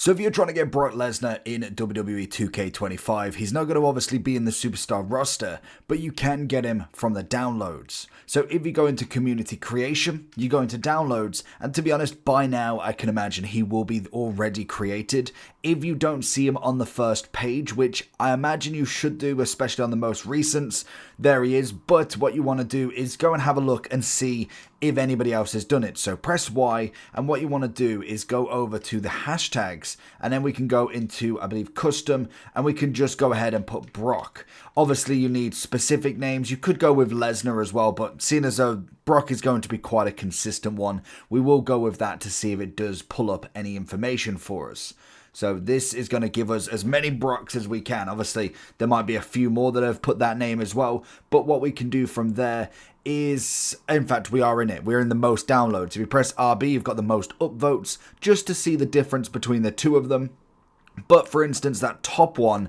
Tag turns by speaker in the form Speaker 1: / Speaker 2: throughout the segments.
Speaker 1: So if you're trying to get Brock Lesnar in WWE 2K25, he's not going to obviously be in the superstar roster, but you can get him from the downloads. So if you go into community creation, you go into downloads, and to be honest, by now I can imagine he will be already created. If you don't see him on the first page, which I imagine you should do, especially on the most recents, there he is. But what you want to do is go and have a look and see if anybody else has done it. So press Y, and what you want to do is go over to the hashtags, and then we can go into, I believe, custom, and we can just go ahead and put Brock. Obviously you need specific names. You could go with Lesnar as well, but seeing as though Brock is going to be quite a consistent one, we will go with that to see if it does pull up any information for us. So this is going to give us as many Brocks as we can. Obviously, there might be a few more that have put that name as well. But what we can do from there is, in fact, we are in it. We're in the most downloads. If you press RB, you've got the most upvotes, just to see the difference between the two of them. But for instance, that top one,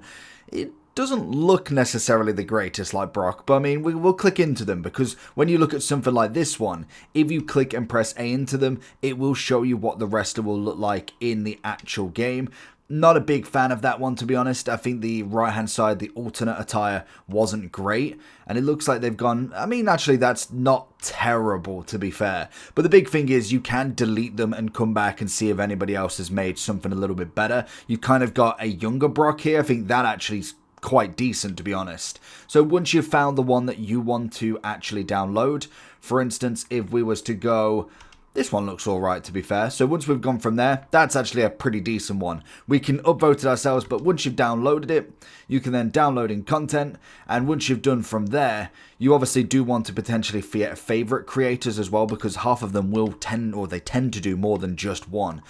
Speaker 1: it doesn't look necessarily the greatest like Brock, but I mean, we will click into them, because when you look at something like this one, if you click and press A into them, it will show you what the wrestler will look like in the actual game. Not a big fan of that one, to be honest. I think the right hand side, the alternate attire, wasn't great, and it looks like they've gone, I mean, actually that's not terrible, to be fair, but the big thing is you can delete them and come back and see if anybody else has made something a little bit better. You kind of got a younger Brock here. I think that actually is quite decent, to be honest. So once you've found the one that you want to actually download, for instance, if we was to go, this one looks alright, to be fair. So once we've gone from there, that's actually a pretty decent one. We can upvote it ourselves, but once you've downloaded it, you can then download in content, and once you've done from there, you obviously do want to potentially favorite creators as well, because half of them will tend to do more than just one.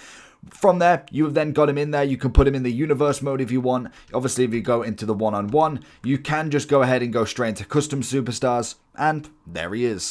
Speaker 1: From there, you've then got him in there. You can put him in the universe mode if you want. Obviously, if you go into the one-on-one, you can just go ahead and go straight into custom superstars, and there he is.